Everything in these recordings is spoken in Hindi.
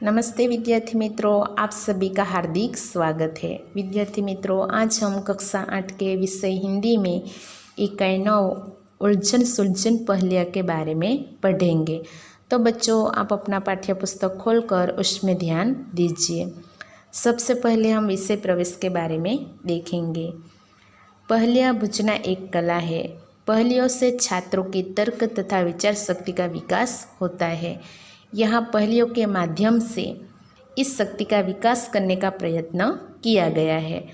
नमस्ते विद्यार्थी मित्रों, आप सभी का हार्दिक स्वागत है। विद्यार्थी मित्रों, आज हम कक्षा 8 के विषय हिंदी में इकाई 9 उलझन सुलझन पहेलियाँ के बारे में पढ़ेंगे। तो बच्चों, आप अपना पाठ्य पुस्तक खोलकर उसमें ध्यान दीजिए। सबसे पहले हम विषय प्रवेश के बारे में देखेंगे। पहेलियाँ बूझना एक कला है। पहेलियों से छात्रों की तर्क तथा विचार शक्ति का विकास होता है। यहाँ पहेलियों के माध्यम से इस शक्ति का विकास करने का प्रयत्न किया गया है।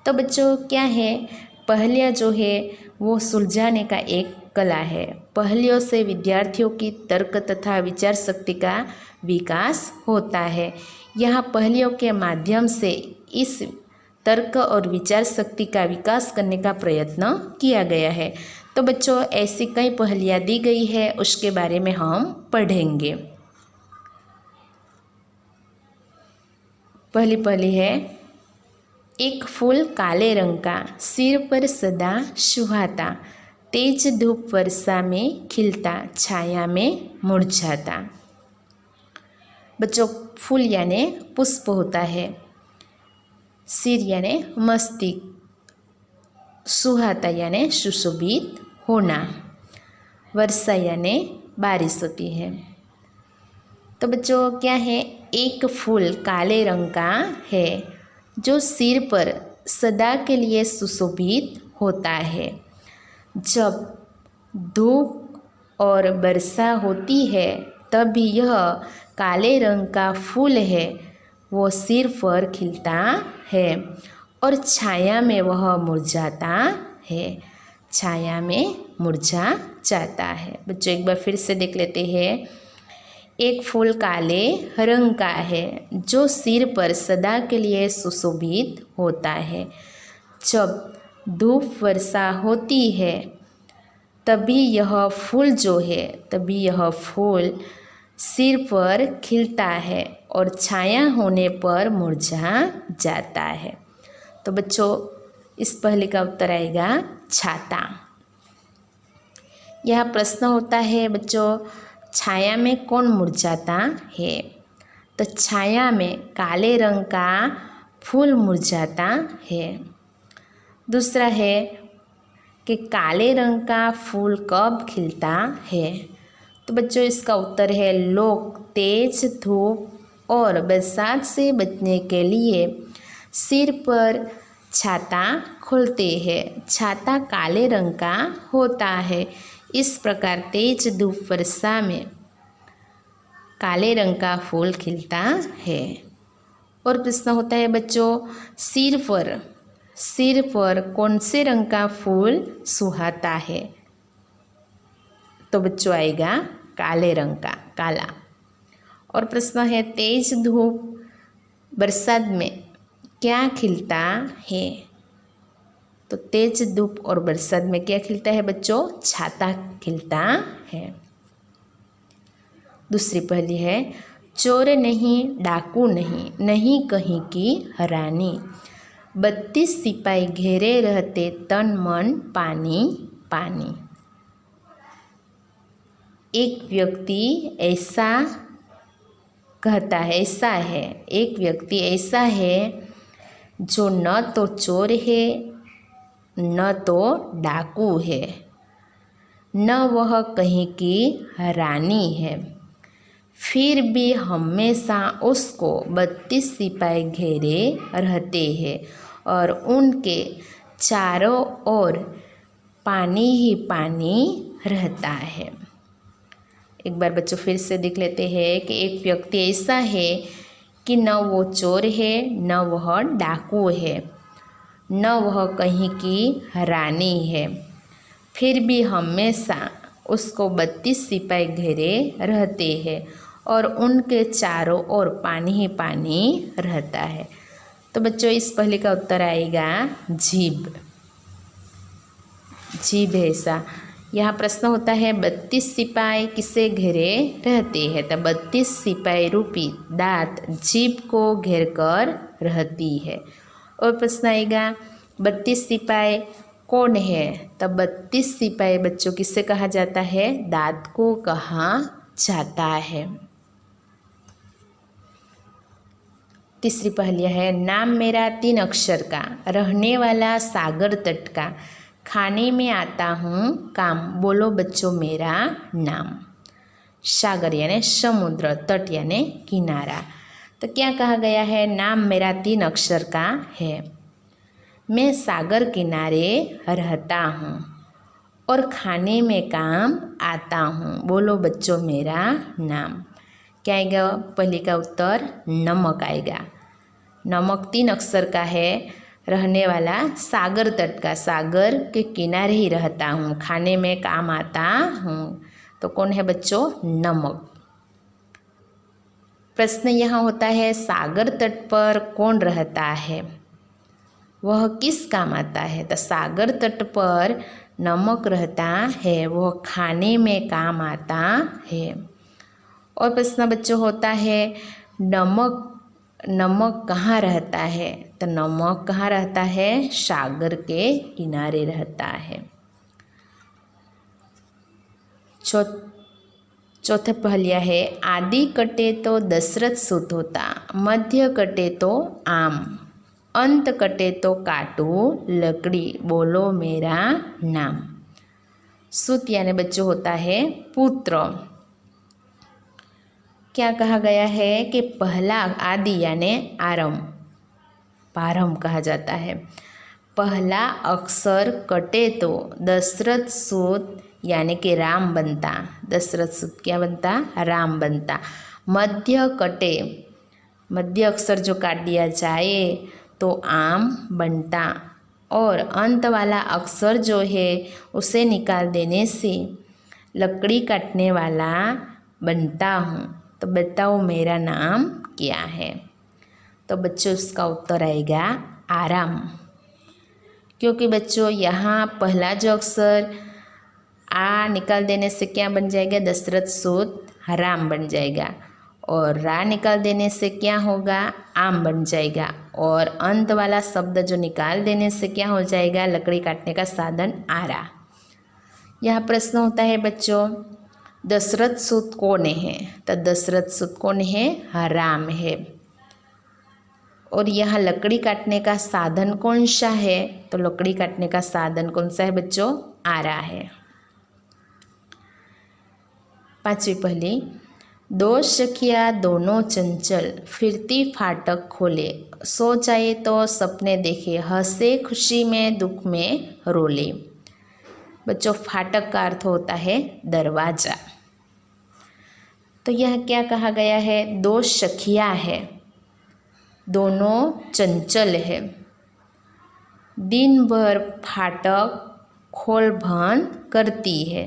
तो बच्चों, क्या है, पहेलियाँ जो है वो सुलझाने का एक कला है। पहेलियों से विद्यार्थियों की तर्क तथा विचार शक्ति का विकास होता है। यहाँ पहेलियों के माध्यम से इस तर्क और विचार शक्ति का विकास करने का प्रयत्न किया गया है। तो बच्चों, ऐसी कई पहेलियाँ दी गई है, उसके बारे में हम पढ़ेंगे। पहली है, एक फूल काले रंग का, सिर पर सदा सुहाता, तेज धूप वर्षा में खिलता, छाया में मुरझाता। बच्चों, फूल यानी पुष्प होता है, सिर यानी मस्तिष्क, सुहाता यानी सुशोभित होना, वर्षा यानी बारिश होती है। तो बच्चों, क्या है, एक फूल काले रंग का है जो सिर पर सदा के लिए सुशोभित होता है। जब धूप और वर्षा होती है तभी यह काले रंग का फूल है वो सिर पर खिलता है और छाया में वह मुरझाता है, छाया में मुरझा जाता है। बच्चों, एक बार फिर से देख लेते हैं। एक फूल काले रंग का है जो सिर पर सदा के लिए सुशोभित होता है। जब धूप वर्षा होती है तभी यह फूल सिर पर खिलता है और छाया होने पर मुरझा जाता है। तो बच्चों, इस पहेली का उत्तर आएगा छाता। यह प्रश्न होता है बच्चों, छाया में कौन मुरझाता है? तो छाया में काले रंग का फूल मुरझाता है। दूसरा है कि काले रंग का फूल कब खिलता है? तो बच्चों, इसका उत्तर है, लोग तेज धूप और बरसात से बचने के लिए सिर पर छाता खोलते हैं। छाता काले रंग का होता है। इस प्रकार तेज धूप वर्षा में काले रंग का फूल खिलता है। और प्रश्न होता है बच्चों, सिर पर कौन से रंग का फूल सुहाता है? तो बच्चों, आएगा काले रंग का, काला। और प्रश्न है, तेज धूप बरसात में क्या खिलता है? तो तेज धूप और बरसात में क्या खिलता है बच्चों? छाता खिलता है। दूसरी पहेली है, चोर नहीं डाकू नहीं, नहीं कहीं की रानी, 32 सिपाही घेरे रहते तन मन पानी पानी। एक व्यक्ति ऐसा कहता है, एक व्यक्ति ऐसा है जो न तो चोर है न तो डाकू है, न वह कहीं की रानी है, फिर भी हमेशा उसको 32 सिपाही घेरे रहते हैं और उनके चारों ओर पानी ही पानी रहता है। एक बार बच्चों फिर से देख लेते हैं कि एक व्यक्ति ऐसा है कि न वो चोर है न वह डाकू है, न वह कहीं की रानी है, फिर भी हमेशा उसको 32 सिपाही घेरे रहते हैं और उनके चारों ओर पानी ही पानी रहता है। तो बच्चों, इस पहेली का उत्तर आएगा जीभ। जीभ है ऐसा। यहाँ प्रश्न होता है, 32 सिपाही किसे घेरे रहते हैं? तो 32 सिपाही रूपी दांत जीभ को घेर कर रहती है। और प्रश्न आएगा, 32 सिपाही कौन है? तो 32 सिपाही बच्चों किसे कहा जाता है? दांत को कहा जाता है। तीसरी पहेली है, नाम मेरा 3 अक्षर का, रहने वाला सागर तट का, खाने में आता हूँ काम, बोलो बच्चों मेरा नाम। सागर यानी समुद्र, तट यानी किनारा। तो क्या कहा गया है, नाम मेरा 3 अक्षर का है, मैं सागर किनारे रहता हूँ और खाने में काम आता हूँ, बोलो बच्चों मेरा नाम। क्या आएगा पहले का उत्तर, नमक आएगा। नमक 3 अक्षर का है, रहने वाला सागर तट का, सागर के किनारे ही रहता हूँ, खाने में काम आता हूँ। तो कौन है बच्चों, नमक। प्रश्न यहाँ होता है, सागर तट पर कौन रहता है, वह किस काम आता है। तो सागर तट पर नमक रहता है, वह खाने में काम आता है। और प्रश्न बच्चों होता है, नमक कहाँ रहता है। तो नमक कहाँ रहता है, सागर के किनारे रहता है। चौथे पहलिया है, आदि कटे तो दशरथ सुत होता, मध्य कटे तो आम, अंत कटे तो काटू लकड़ी, बोलो मेरा नाम। सुत यानी बच्चों होता है पुत्र। क्या कहा गया है कि पहला आदि यानी आरंभ, प्रारंभ कहा जाता है। पहला अक्षर कटे तो दशरथ सूत यानी कि राम बनता, दशरथ सूत क्या बनता, राम बनता। मध्य कटे, मध्य अक्षर जो काट दिया जाए तो आम बनता, और अंत वाला अक्षर जो है उसे निकाल देने से लकड़ी काटने वाला बनता हूँ। तो बताओ मेरा नाम क्या है। तो बच्चों इसका उत्तर आएगा आराम, क्योंकि बच्चों यहाँ पहला जो अक्षर आ निकाल देने से क्या बन जाएगा, दशरथ सूत राम बन जाएगा, और रा निकाल देने से क्या होगा, आम बन जाएगा, और अंत वाला शब्द जो निकाल देने से क्या हो जाएगा, लकड़ी काटने का साधन आरा। यह प्रश्न होता है बच्चों, दशरथ सूत कौन है। तो दशरथ सूत कौन है, राम है। और यहाँ लकड़ी काटने का साधन कौन सा है। तो लकड़ी काटने का साधन कौन सा है बच्चों, आरा है। पांचवी पहली, दो सखिया दोनों चंचल, फिरती फाटक खोले, सो जाए तो सपने देखे, हंसे खुशी में दुख में रोले। बच्चों फाटक का अर्थ होता है दरवाजा। तो यह क्या कहा गया है, दो सखिया है, दोनों चंचल है, दिन भर फाटक खोल बंद करती है,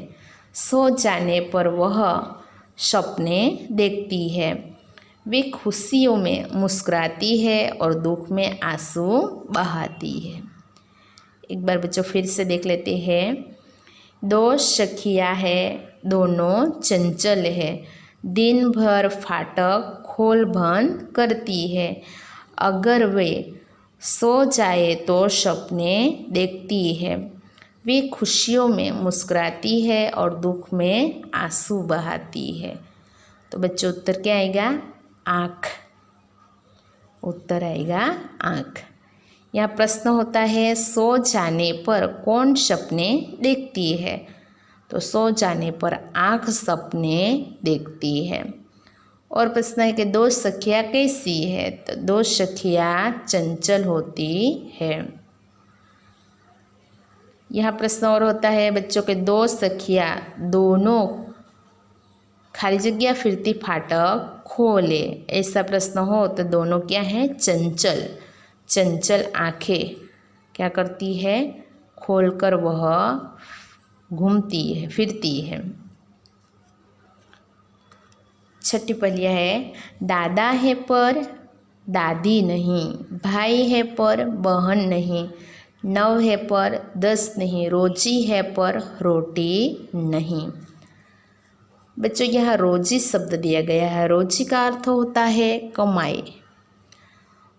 सो जाने पर वह सपने देखती है, वे खुशियों में मुस्कुराती है और दुख में आंसू बहाती है। एक बार बच्चों फिर से देख लेते हैं। दो सखियाँ है, दोनों चंचल है, दिन भर फाटक खोल बंद करती है, अगर वे सो जाए तो सपने देखती है, वे खुशियों में मुस्कुराती है और दुख में आंसू बहाती है। तो बच्चों उत्तर क्या आएगा, आँख। उत्तर आएगा आँख। यहाँ प्रश्न होता है, सो जाने पर कौन सपने देखती है। तो सो जाने पर आँख सपने देखती है। और प्रश्न है कि दो सखियाँ कैसी है। तो दो सखियाँ चंचल होती है। यहाँ प्रश्न और होता है बच्चों के, दो सखियाँ दोनों खाली जगह फिरती फाटक खोले, ऐसा प्रश्न हो तो दोनों क्या है, चंचल। चंचल आँखें क्या करती है, खोलकर वह घूमती है, फिरती है। छठी पहलिया है, दादा है पर दादी नहीं, भाई है पर बहन नहीं, 9 है पर 10 नहीं, रोजी है पर रोटी नहीं। बच्चों यहाँ रोजी शब्द दिया गया है, रोजी का अर्थ होता है कमाई।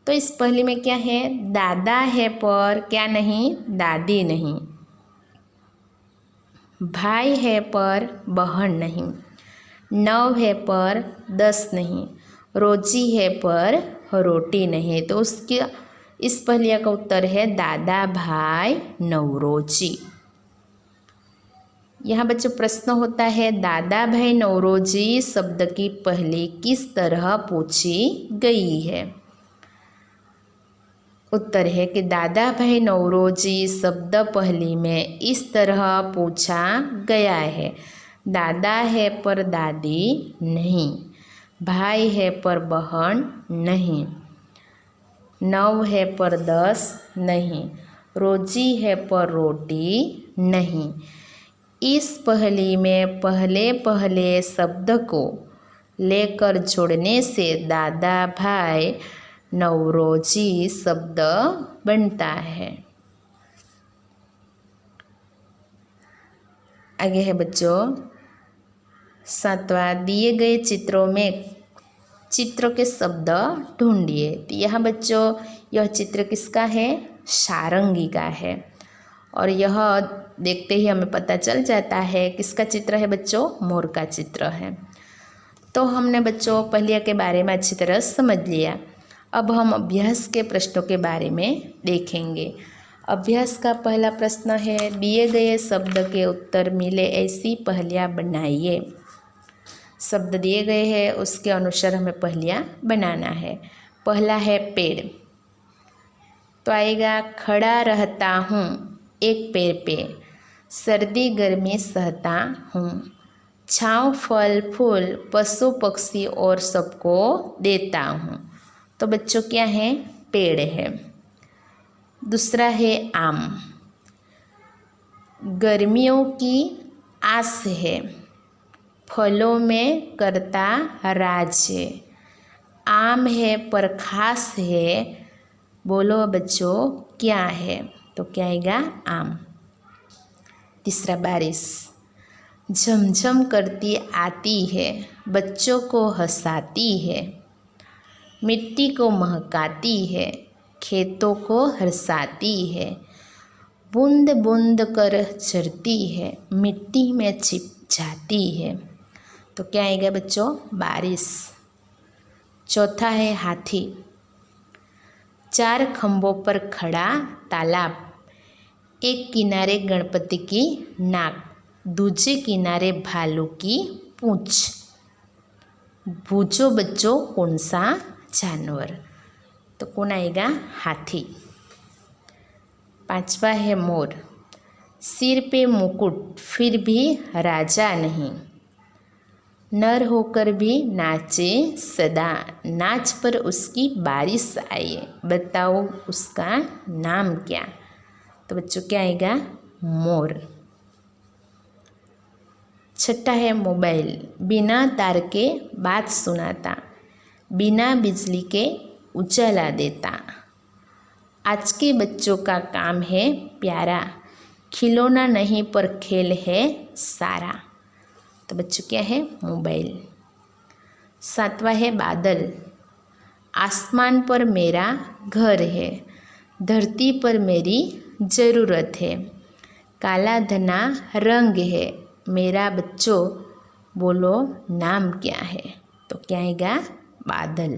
तो इस पहली में क्या है, दादा है पर क्या नहीं, दादी नहीं, भाई है पर बहन नहीं, 9 है पर 10 नहीं, रोजी है पर रोटी नहीं। तो उसके इस पहेलिया का उत्तर है दादा भाई नौरोजी। यहाँ बच्चों प्रश्न होता है दादा भाई नौरोजी शब्द की पहेली किस तरह पूछी गई है। उत्तर है कि दादा भाई नौरोजी शब्द पहेली में इस तरह पूछा गया है। दादा है पर दादी नहीं, भाई है पर बहन नहीं, 9 है पर 10 नहीं, रोजी है पर रोटी नहीं। इस पहेली में पहले पहले शब्द को लेकर जोड़ने से दादा भाई नौरोजी शब्द बनता है। आगे है बच्चों 7वां, दिए गए चित्रों में चित्र के शब्द ढूंढिए। तो यहाँ बच्चों यह चित्र किसका है, सारंगी का है। और यह देखते ही हमें पता चल जाता है किसका चित्र है बच्चों, मोर का चित्र है। तो हमने बच्चों पहेलिया के बारे में अच्छी तरह समझ लिया। अब हम अभ्यास के प्रश्नों के बारे में देखेंगे। अभ्यास का पहला प्रश्न है दिए गए शब्द के उत्तर मिले ऐसी पहेलियाँ बनाइए। शब्द दिए गए हैं उसके अनुसार हमें पहेलियाँ बनाना है। पहला है पेड़, तो आएगा खड़ा रहता हूँ एक पेड़ पे, सर्दी गर्मी सहता हूँ, छाँव फल फूल पशु पक्षी और सबको देता हूँ। तो बच्चों क्या है, पेड़ है। दूसरा है आम, गर्मियों की आस है, फलों में करता राज है, आम है पर खास है, बोलो बच्चों क्या है। तो क्या आएगा, आम। तीसरा बारिश, झमझम करती आती है, बच्चों को हंसाती है, मिट्टी को महकाती है, खेतों को हर्षाती है, बूंद बूंद कर झरती है, मिट्टी में छिप जाती है। तो क्या आएगा बच्चों, बारिश। चौथा है हाथी, 4 खंभों पर खड़ा तालाब, एक किनारे गणपति की नाक, दूसरे किनारे भालू की पूंछ, बूझो बच्चों कौन सा जानवर। तो कौन आएगा, हाथी। 5वां है मोर, सिर पे मुकुट फिर भी राजा नहीं, नर होकर भी नाचे सदा, नाच पर उसकी बारिश आए, बताओ उसका नाम क्या। तो बच्चों क्या आएगा, मोर। 6ठा है मोबाइल, बिना तार के बात सुनाता, बिना बिजली के उजाला देता, आज के बच्चों का काम है प्यारा, खिलौना नहीं पर खेल है सारा। तो बच्चों क्या है, मोबाइल। 7वां है बादल, आसमान पर मेरा घर है, धरती पर मेरी ज़रूरत है, काला धना रंग है, मेरा बच्चों बोलो नाम क्या है। तो क्या आएगा, बादल।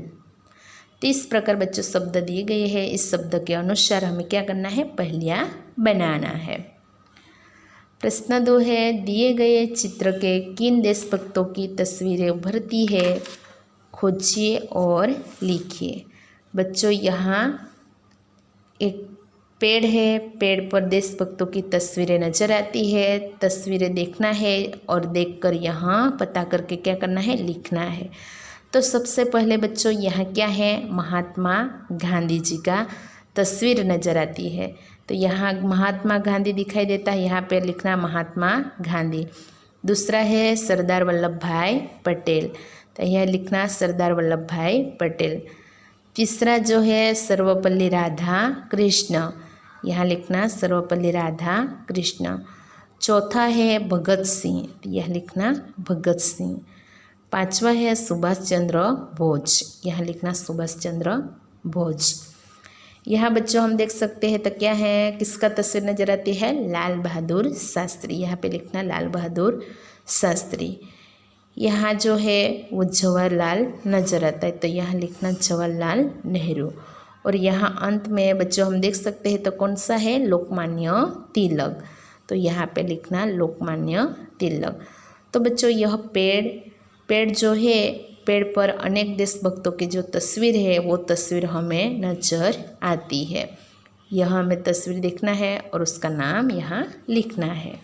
तो इस प्रकार बच्चों शब्द दिए गए हैं, इस शब्द के अनुसार हमें क्या करना है, पहेलियाँ बनाना है। प्रश्न 2 है दिए गए चित्र के किन देशभक्तों की तस्वीरें उभरती है, खोजिए और लिखिए। बच्चों यहाँ एक पेड़ है, पेड़ पर देशभक्तों की तस्वीरें नजर आती है, तस्वीरें देखना है और देखकर यहाँ पता करके क्या करना है, लिखना है। तो सबसे पहले बच्चों यहाँ क्या है, महात्मा गांधी जी का तस्वीर नजर आती है। तो यहाँ महात्मा गांधी दिखाई देता है, यहाँ पे लिखना महात्मा गांधी। दूसरा है सरदार वल्लभ भाई पटेल, तो यह लिखना सरदार वल्लभ भाई पटेल। तीसरा जो है सर्वपल्ली राधा कृष्ण, यहाँ लिखना सर्वपल्ली राधा कृष्ण। चौथा है भगत सिंह, यह लिखना भगत सिंह। 5वां है सुभाष चंद्र बोस, यहाँ लिखना सुभाष चंद्र बोस। यहाँ बच्चों हम देख सकते हैं तो क्या है, किसका तस्वीर नजर आती है, लाल बहादुर शास्त्री, यहाँ पे लिखना लाल बहादुर शास्त्री। यहाँ जो है वो जवाहरलाल नजर आता है, तो यहाँ लिखना जवाहरलाल नेहरू। और यहाँ अंत में बच्चों हम देख सकते हैं तो कौन सा है, लोकमान्य तिलक, तो यहाँ पे लिखना लोकमान्य तिलक। तो बच्चों यह पेड़ जो है, पेड़ पर अनेक देशभक्तों की जो तस्वीर है वो तस्वीर हमें नज़र आती है। यह हमें तस्वीर देखना है और उसका नाम यहाँ लिखना है।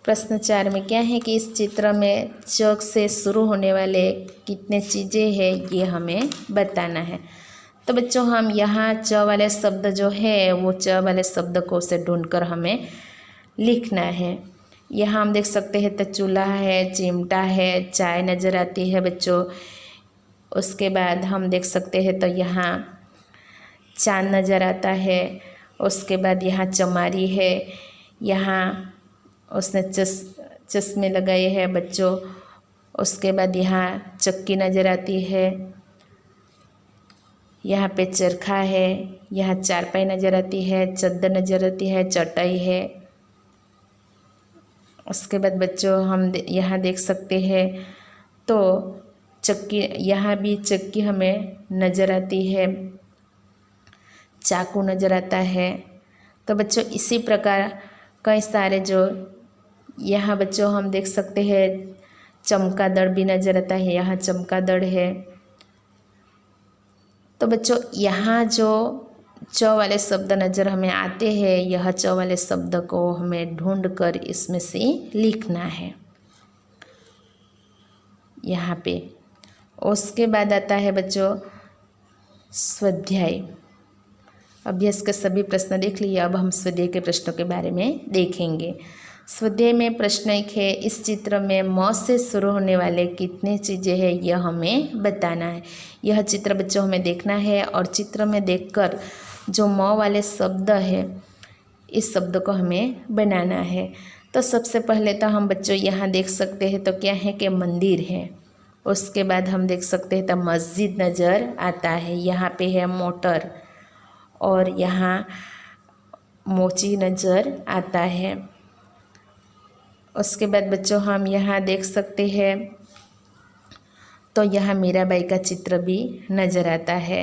प्रश्न 4 में क्या है कि इस चित्र में च से शुरू होने वाले कितने चीज़ें हैं ये हमें बताना है। तो बच्चों हम यहाँ च वाले शब्द जो है वो च वाले शब्द को से ढूंढकर हमें लिखना है। यहाँ हम देख सकते हैं तो चूल्हा है, चिमटा है, चाय नज़र आती है बच्चों। उसके बाद हम देख सकते हैं तो यहाँ चाँद नज़र आता है। उसके बाद यहाँ चमारी है, यहाँ उसने चश्मे लगाए हैं बच्चों। उसके बाद यहाँ चक्की नज़र आती है, यहाँ पे चरखा है, यहाँ चारपाई नज़र आती है, चादर नज़र आती है, चटाई है। उसके बाद बच्चों हम यहाँ देख सकते हैं तो चक्की, यहाँ भी चक्की हमें नज़र आती है, चाकू नज़र आता है। तो बच्चों इसी प्रकार कई सारे जो यहाँ बच्चों हम देख सकते हैं चमगादड़ भी नज़र आता है, यहाँ चमगादड़ है। तो बच्चों यहाँ जो च वाले शब्द नज़र हमें आते हैं, यह च वाले शब्द को हमें ढूंढकर इसमें से लिखना है यहाँ पे। उसके बाद आता है बच्चों स्वाध्याय। अभ्यास के सभी प्रश्न देख लिए, अब हम स्वाध्याय के प्रश्नों के बारे में देखेंगे। स्वाध्याय में प्रश्न 1 है, इस चित्र में म से शुरू होने वाले कितने चीज़ें हैं यह हमें बताना है। यह चित्र बच्चों हमें देखना है और चित्र में देखकर जो म वाले शब्द है इस शब्द को हमें बनाना है। तो सबसे पहले तो हम बच्चों यहाँ देख सकते हैं तो क्या है कि मंदिर है। उसके बाद हम देख सकते हैं तो मस्जिद नज़र आता है, यहाँ पे है मोटर और यहाँ मोची नज़र आता है। उसके बाद बच्चों हम यहाँ देख सकते हैं तो यहाँ मीराबाई का चित्र भी नज़र आता है।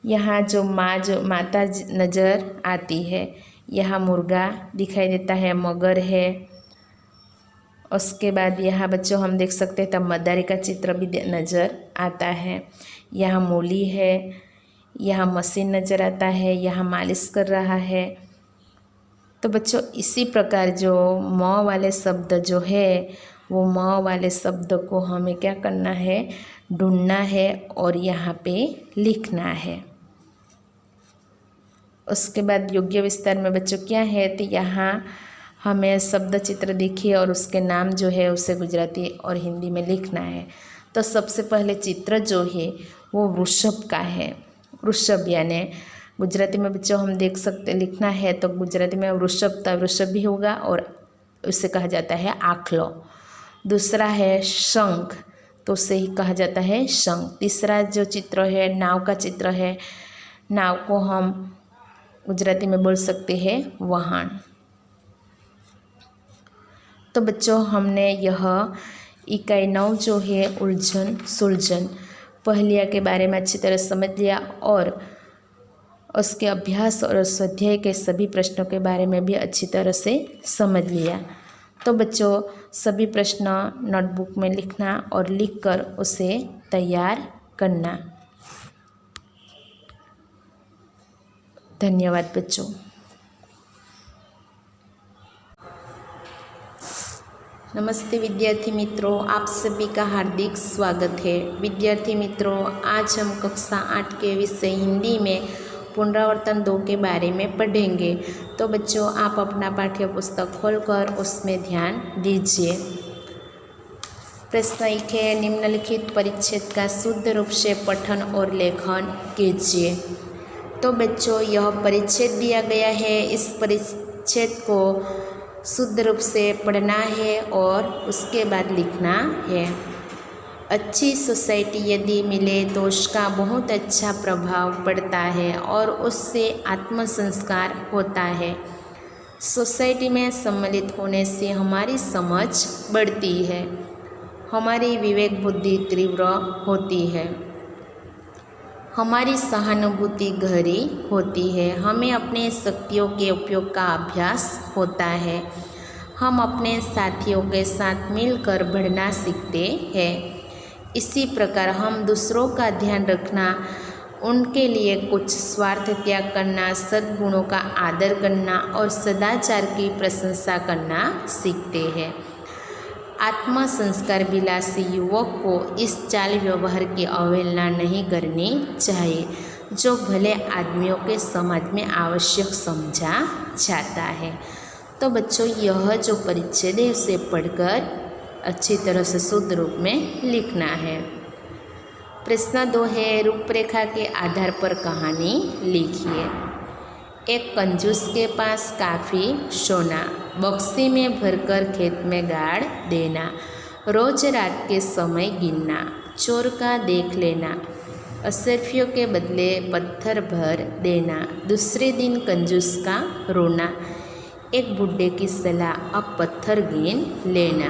यहाँ जो माता नज़र आती है, यहाँ मुर्गा दिखाई देता है, मगर है। उसके बाद यहाँ बच्चों हम देख सकते हैं तब मदारी का चित्र भी नज़र आता है। यहाँ मूली है, यहाँ मशीन नज़र आता है, यहाँ मालिश कर रहा है। तो बच्चों इसी प्रकार जो म वाले शब्द जो है वो म वाले शब्द को हमें क्या करना है, ढूंढना है और यहाँ पे लिखना है। उसके बाद योग्य विस्तार में बच्चों क्या है तो यहाँ हमें शब्द चित्र देखिए और उसके नाम जो है उसे गुजराती और हिंदी में लिखना है। तो सबसे पहले चित्र जो है वो वृषभ का है। वृषभ यानी गुजराती में बच्चों हम देख सकते लिखना है तो गुजराती में वृषभ तो वृषभ भी होगा और उसे कहा जाता है आखलो। दूसरा है शंख, तो उसे ही कहा जाता है शंख। तीसरा जो चित्र है नाव का चित्र है, नाव को हम गुजराती में बोल सकते हैं वहान। तो बच्चों हमने यह इकाई 9 जो है उलझन सुलझन पहेलिया के बारे में अच्छी तरह समझ लिया और उसके अभ्यास और स्वाध्याय के सभी प्रश्नों के बारे में भी अच्छी तरह से समझ लिया। तो बच्चों सभी प्रश्न नोटबुक में लिखना और लिखकर उसे तैयार करना। धन्यवाद बच्चों। नमस्ते विद्यार्थी मित्रों, आप सभी का हार्दिक स्वागत है। विद्यार्थी मित्रों, आज हम कक्षा 8 के विषय हिंदी में पुनरावर्तन 2 के बारे में पढ़ेंगे। तो बच्चों आप अपना पाठ्य पुस्तक खोलकर उसमें ध्यान दीजिए। प्रश्न 1 है, निम्नलिखित परिच्छेद का शुद्ध रूप से पठन और लेखन कीजिए। तो बच्चों यह परिच्छेद दिया गया है, इस परिच्छेद को शुद्ध रूप से पढ़ना है और उसके बाद लिखना है। अच्छी सोसाइटी यदि मिले तो उसका बहुत अच्छा प्रभाव पड़ता है और उससे आत्मसंस्कार होता है। सोसाइटी में सम्मिलित होने से हमारी समझ बढ़ती है, हमारी विवेक बुद्धि तीव्र होती है, हमारी सहानुभूति गहरी होती है, हमें अपने शक्तियों के उपयोग का अभ्यास होता है, हम अपने साथियों के साथ मिलकर बढ़ना सीखते हैं। इसी प्रकार हम दूसरों का ध्यान रखना, उनके लिए कुछ स्वार्थ त्याग करना, सद्गुणों का आदर करना और सदाचार की प्रशंसा करना सीखते हैं। आत्म संस्कार विलासी युवक को इस चाल व्यवहार की अवहेलना नहीं करनी चाहिए, जो भले आदमियों के समाज में आवश्यक समझा जाता है। तो बच्चों, यह जो परिच्छेद है उसे पढ़कर अच्छी तरह से शुद्ध रूप में लिखना है। प्रश्न 2 है, रूपरेखा के आधार पर कहानी लिखिए। एक कंजूस के पास काफ़ी सोना बक्से में भरकर खेत में गाड़ देना, रोज रात के समय गिनना, चोर का देख लेना, असरफियों के बदले पत्थर भर देना, दूसरे दिन कंजूस का रोना, एक बूढ़े की सलाह, अब पत्थर गिन लेना।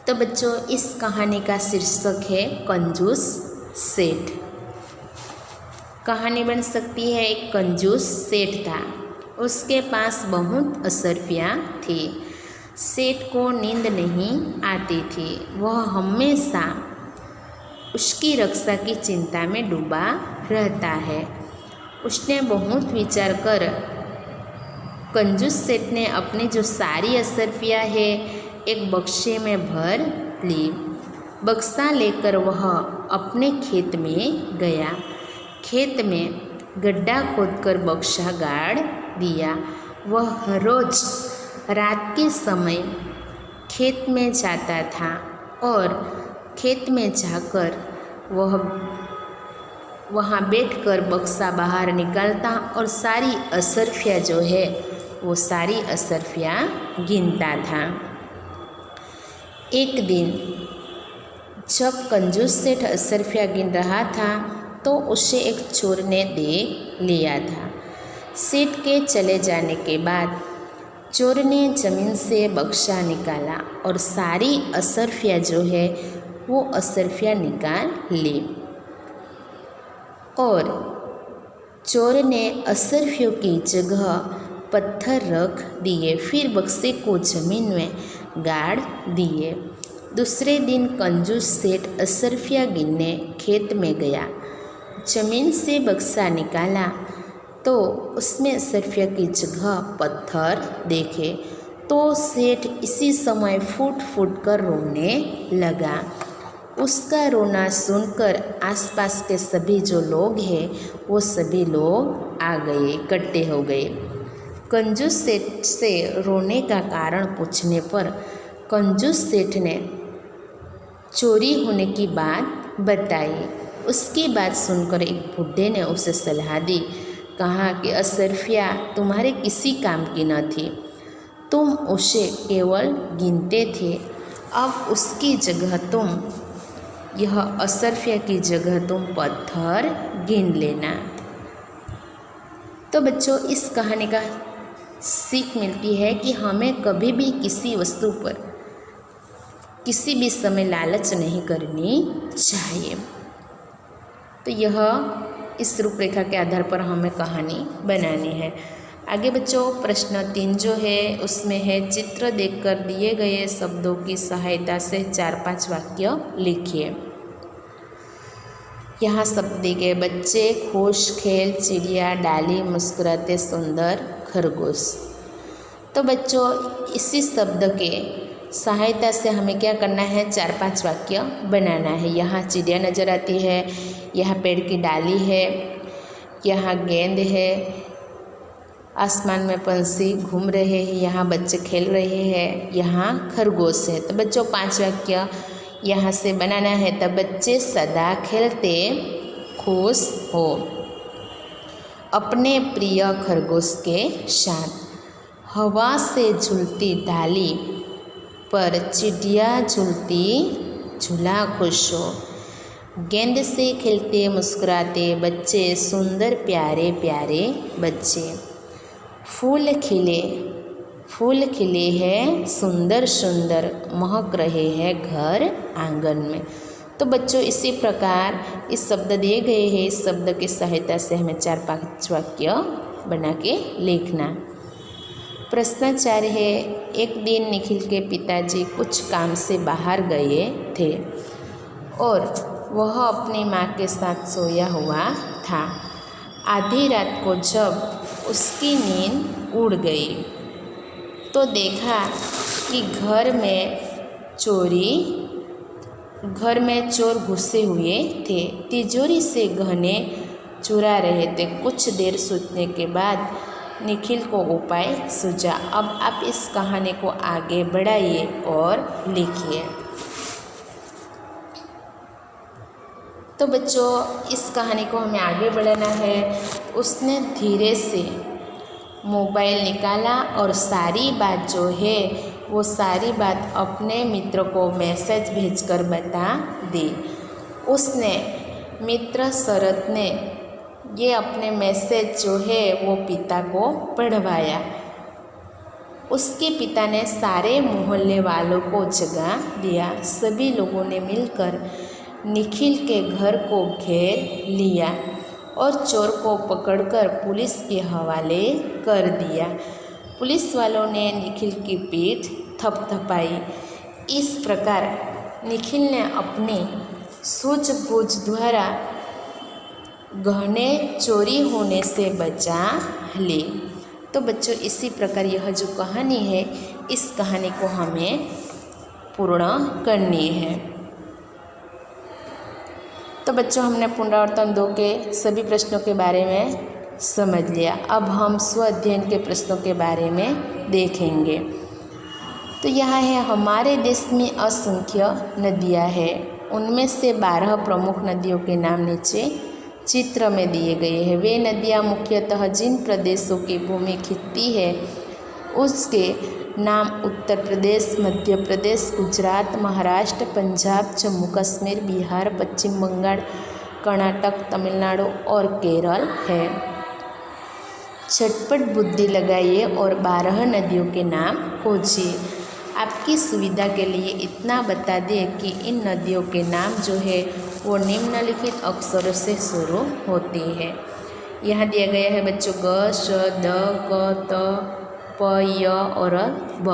तो बच्चों, इस कहानी का शीर्षक है कंजूस सेठ। कहानी बन सकती है, एक कंजूस सेठ था, उसके पास बहुत असरफियाँ थी। सेठ को नींद नहीं आती थी, वह हमेशा उसकी रक्षा की चिंता में डूबा रहता है। उसने बहुत विचार कर कंजूस सेठ ने अपनी जो सारी असरफियाँ है एक बक्से में भर ली। बक्सा लेकर वह अपने खेत में गया। खेत में गड्ढा खोदकर बक्सा गाड़ दिया। वह हर रोज रात के समय खेत में जाता था और खेत में जाकर वह वहाँ बैठकर बक्सा बाहर निकालता और सारी असरफियाँ जो है वो सारी असरफियाँ गिनता था। एक दिन जब कंजूस सेठ असरफियाँ गिन रहा था तो उसे एक चोर ने देख लिया था। सेठ के चले जाने के बाद चोर ने जमीन से बक्सा निकाला और सारी असरफियाँ जो है वो असरफियाँ निकाल ली और चोर ने असरफियों की जगह पत्थर रख दिए, फिर बक्से को जमीन में गाड़ दिए। दूसरे दिन कंजूस सेठ असरफियाँ गिनने खेत में गया। जमीन से बक्सा निकाला तो उसमें असरफिया की जगह पत्थर देखे तो सेठ इसी समय फूट फूट कर रोने लगा। उसका रोना सुनकर आसपास के सभी जो लोग हैं वो सभी लोग आ गए, इकट्ठे हो गए। कंजूस सेठ से रोने का कारण पूछने पर कंजूस सेठ ने चोरी होने की बात बताई। उसकी बात सुनकर एक बूढ़े ने उसे सलाह दी, कहा कि असरफिया तुम्हारे किसी काम की न थी, तुम उसे केवल गिनते थे, अब उसकी जगह तुम यह असरफिया की जगह तुम पत्थर गिन लेना। तो बच्चों, इस कहानी का सीख मिलती है कि हमें कभी भी किसी वस्तु पर किसी भी समय लालच नहीं करनी चाहिए। तो यह इस रूपरेखा के आधार पर हमें कहानी बनानी है। आगे बच्चों, प्रश्न 3 जो है उसमें है, चित्र देखकर दिए गए शब्दों की सहायता से 4-5 वाक्य लिखिए। यहाँ शब्द दिए गए, बच्चे, खुश, खेल, चिड़िया, डाली, मुस्कुराते, सुंदर, खरगोश। तो बच्चों, इसी शब्द के सहायता से हमें क्या करना है, 4-5 वाक्य बनाना है। यहाँ चिड़िया नज़र आती है, यहाँ पेड़ की डाली है, यहाँ गेंद है, आसमान में पंछी घूम रहे हैं, यहाँ बच्चे खेल रहे हैं, यहाँ खरगोश है। तो बच्चों 5 वाक्य यहाँ से बनाना है। तब बच्चे सदा खेलते खुश हो अपने प्रिय खरगोश के साथ, हवा से झूलती डाली पर चिड़िया झूलती झूला खुश हो, गेंद से खेलते मुस्कुराते बच्चे, सुंदर प्यारे प्यारे बच्चे, फूल खिले हैं सुंदर सुंदर, महक रहे हैं घर आंगन में। तो बच्चों इसी प्रकार इस शब्द दिए गए हैं, इस शब्द की सहायता से हमें 4-5 वाक्य बना के लिखना। प्रश्न 4 है, एक दिन निखिल के पिताजी कुछ काम से बाहर गए थे और वह अपनी माँ के साथ सोया हुआ था। आधी रात को जब उसकी नींद उड़ गई तो देखा कि घर में चोर घुसे हुए थे, तिजोरी से गहने चुरा रहे थे। कुछ देर सोचने के बाद निखिल को उपाय सूझा। अब आप इस कहानी को आगे बढ़ाइए और लिखिए। तो बच्चों इस कहानी को हमें आगे बढ़ाना है। उसने धीरे से मोबाइल निकाला और सारी बात जो है वो सारी बात अपने मित्र को मैसेज भेजकर बता दी। उसने मित्र शरद ने ये अपने मैसेज जो है वो पिता को पढ़वाया। उसके पिता ने सारे मोहल्ले वालों को जगा दिया। सभी लोगों ने मिलकर निखिल के घर को घेर लिया और चोर को पकड़कर पुलिस के हवाले कर दिया। पुलिस वालों ने निखिल की पीठ थपथपाई। इस प्रकार निखिल ने अपनी सूझबूझ द्वारा गहने चोरी होने से बचा ली। तो बच्चों इसी प्रकार यह जो कहानी है इस कहानी को हमें पूर्ण करनी है। तो बच्चों हमने पुनरावर्तन 2 के सभी प्रश्नों के बारे में समझ लिया। अब हम स्व अध्ययन के प्रश्नों के बारे में देखेंगे। तो यहाँ है, हमारे देश में असंख्य नदियाँ हैं, उनमें से 12 प्रमुख नदियों के नाम नीचे चित्र में दिए गए हैं। वे नदियाँ मुख्यतः जिन प्रदेशों की भूमि खिंचती है उसके नाम उत्तर प्रदेश, मध्य प्रदेश, गुजरात, महाराष्ट्र, पंजाब, जम्मू कश्मीर, बिहार, पश्चिम बंगाल, कर्नाटक, तमिलनाडु और केरल है। झटपट बुद्धि लगाइए और 12 नदियों के नाम खोजिए। आपकी सुविधा के लिए इतना बता दें कि इन नदियों के नाम जो है वो निम्नलिखित अक्षरों से शुरू होती है। यहाँ दिया गया है बच्चों ग, श, द, क, त, प, य और ब।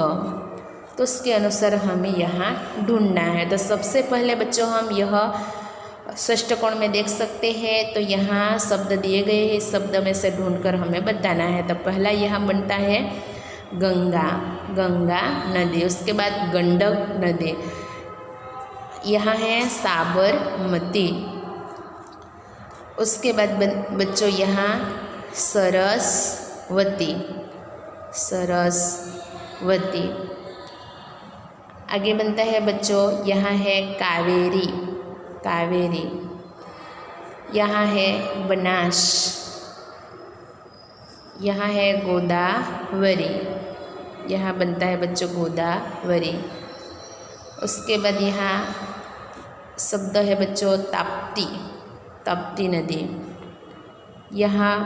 तो उसके अनुसार हमें यहाँ ढूंढना है। तो सबसे पहले बच्चों हम यह षष्ठकोण में देख सकते हैं। तो यहाँ शब्द दिए गए हैं, इस शब्द में से ढूंढकर हमें बताना है। तो पहला यहाँ बनता है गंगा, गंगा नदी। उसके बाद गंडक नदी, यहाँ है साबरमती। उसके बाद बच्चों यहाँ सरस्वती, सरस्वती। आगे बनता है बच्चों यहाँ है कावेरी, कावेरी। यहाँ है बनास, यहाँ है गोदावरी, यहाँ बनता है बच्चों गोदावरी। उसके बाद यहाँ शब्द है बच्चों ताप्ती, ताप्ती नदी। यहाँ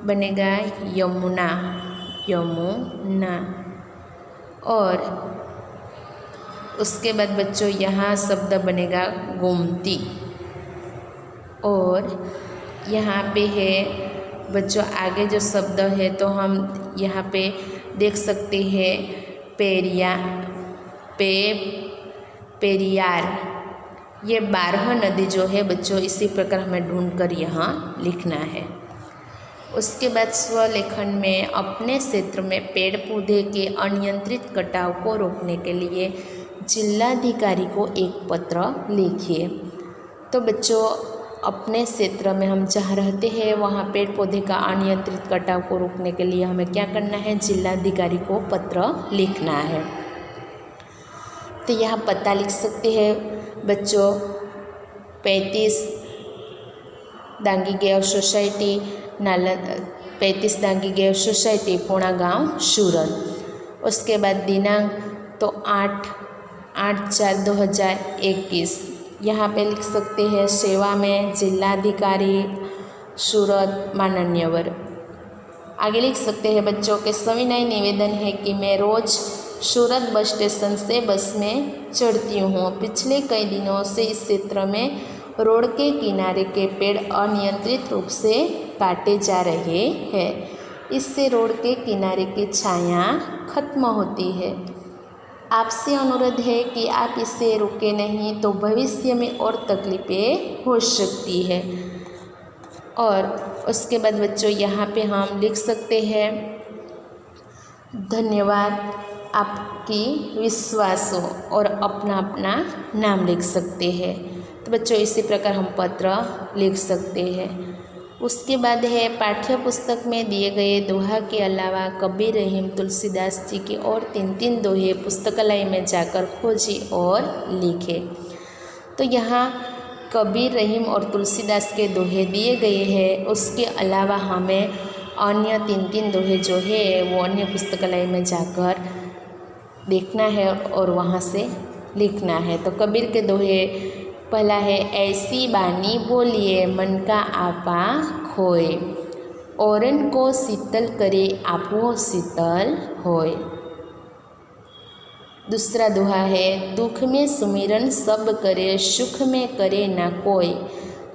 बनेगा यमुना, यमुना। और उसके बाद बच्चों यहाँ शब्द बनेगा गोमती। और यहाँ पे है बच्चों आगे जो शब्द है तो हम यहाँ पे देख सकते हैं पेरियार। ये 12 नदी जो है बच्चों इसी प्रकार हमें ढूंढकर यहाँ लिखना है। उसके बाद स्वलेखन में अपने क्षेत्र में पेड़ पौधे के अनियंत्रित कटाव को रोकने के लिए जिलाधिकारी को एक पत्र लिखिए। तो बच्चों अपने क्षेत्र में हम जहाँ रहते हैं वहाँ पेड़ पौधे का अनियंत्रित कटाव को रोकने के लिए हमें क्या करना है, जिलाधिकारी को पत्र लिखना है। तो यहाँ पता लिख सकते हैं बच्चों 35 Dangi gave society 35 Dangi gave society Poona गांव सूरत। उसके बाद दिनांक तो 8/4/2021। यहाँ पे लिख सकते हैं सेवा में जिलाधिकारी सूरत माननीयवर। आगे लिख सकते हैं बच्चों के सविनय निवेदन है कि मैं रोज़ सूरत बस स्टेशन से बस में चढ़ती हूँ। पिछले कई दिनों से इस क्षेत्र में रोड के किनारे के पेड़ अनियंत्रित रूप से काटे जा रहे हैं। इससे रोड के किनारे की छाया खत्म होती है। आपसे अनुरोध है कि आप इसे रोके नहीं तो भविष्य में और तकलीफ़ें हो सकती है। और उसके बाद बच्चों यहाँ पे हम लिख सकते हैं धन्यवाद आपकी विश्वास हो और अपना अपना नाम लिख सकते हैं। तो बच्चों इसी प्रकार हम पत्र लिख सकते हैं। उसके बाद है पाठ्य पुस्तक में दिए गए दोहा के अलावा कबीर रहीम तुलसीदास जी के और 3 दोहे पुस्तकालय में जाकर खोजी और लिखे। तो यहाँ कबीर रहीम और तुलसीदास के दोहे दिए गए हैं। उसके अलावा हमें अन्य 3 दोहे जो है वो अन्य पुस्तकालय में जाकर देखना है और वहाँ से लिखना है। तो कबीर के दोहे पहला है ऐसी बानी बोलिए मन का आपा खोए, औरन को शीतल करे आपो शीतल होए। दूसरा दोहा है दुख में सुमिरन सब करे सुख में करे ना कोई,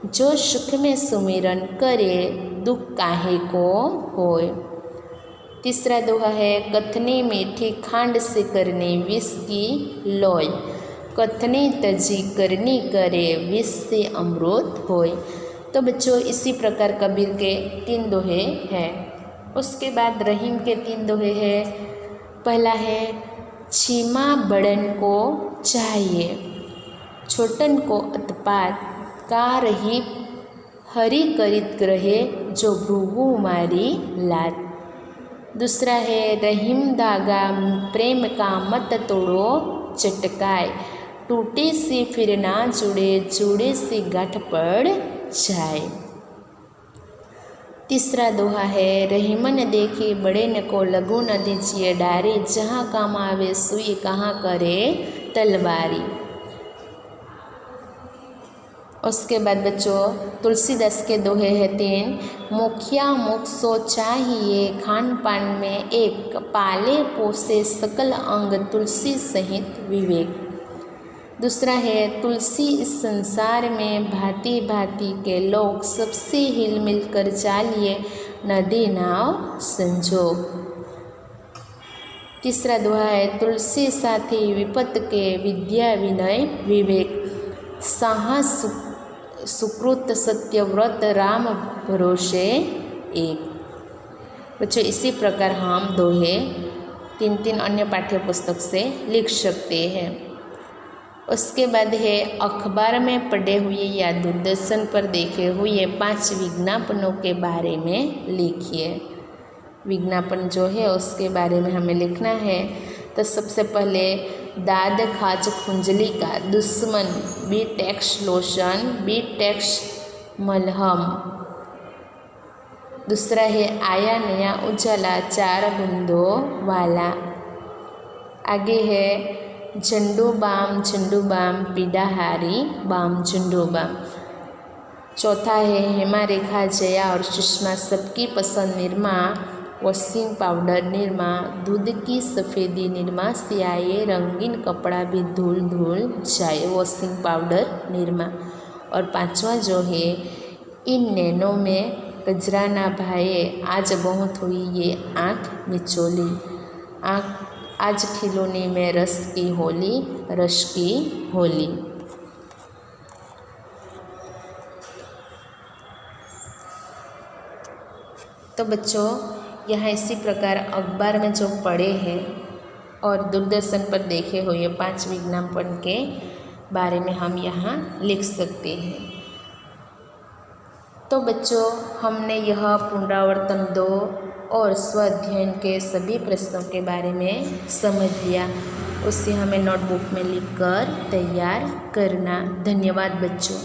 जो सुख में सुमिरन करे दुख काहे को होए। तीसरा दोहा है कथनी मीठी खांड से करनी विष की लोई, कथनी तजी करनी करे विष से अमृत होए। तो बच्चों इसी प्रकार कबीर के 3 दोहे हैं। उसके बाद रहीम के 3 दोहे हैं। पहला है छीमा बड़न को चाहिए, छोटन को अतपात का रही हरि करित रहे जो भृगु मारी लात। दूसरा है रहीम धागा प्रेम का मत तोड़ो चटकाए, टूटे से फिर ना जुड़े जुड़े से गांठ पड़ जाए। तीसरा दोहा है रहीमन देखे बड़े न को लघु न दीजिए डारे, जहाँ काम आवे सुई कहाँ करे तलवारी। उसके बाद बच्चों तुलसीदास के दोहे हैं 3। मुखिया मुख सो चाहिए खान पान में एक, पाले पोसे सकल अंग तुलसी सहित विवेक। दूसरा है तुलसी इस संसार में भांति भांति के लोग, सबसे हिल मिल कर चालिए नदी नाव संजोग। तीसरा दोहा है तुलसी साथी विपत के विद्या विनय विवेक, साहस सुकृत सत्यव्रत राम भरोसे एक। बच्चों इसी प्रकार हम दोहे 3 अन्य पाठ्य पुस्तक से लिख सकते हैं। उसके बाद है अखबार में पढ़े हुए या दूरदर्शन पर देखे हुए 5 विज्ञापनों के बारे में लिखिए। विज्ञापन जो है उसके बारे में हमें लिखना है। तो सबसे पहले दाद खाज खुंजली का दुश्मन बीटेक्स लोशन बीटेक्स मलहम। दूसरा है आया नया उजाला 4 बूंदों वाला। आगे है झंडू बाम पीड़ाहारी बाम झंडू बाम। चौथा है हेमा रेखा जया और सुषमा सबकी पसंद निरमा वॉशिंग पाउडर निरमा, दूध की सफ़ेदी निरमा सियाए रंगीन कपड़ा भी धूल धूल जाए वॉशिंग पाउडर निरमा। और 5वां जो है इन नैनों में कजरा ना भाए आज बहुत हुई ये आँख मिचोली, आँख आज खिलौने में रस की होली रस की होली। तो बच्चों यहाँ इसी प्रकार अखबार में जो पढ़े हैं और दूरदर्शन पर देखे हुए 5 विज्ञापन के बारे में हम यहाँ लिख सकते हैं। तो बच्चों हमने यह पुनरावर्तन 2 और स्वाध्याय के सभी प्रश्नों के बारे में समझ लिया। उसे हमें नोटबुक में लिखकर तैयार करना। धन्यवाद बच्चों।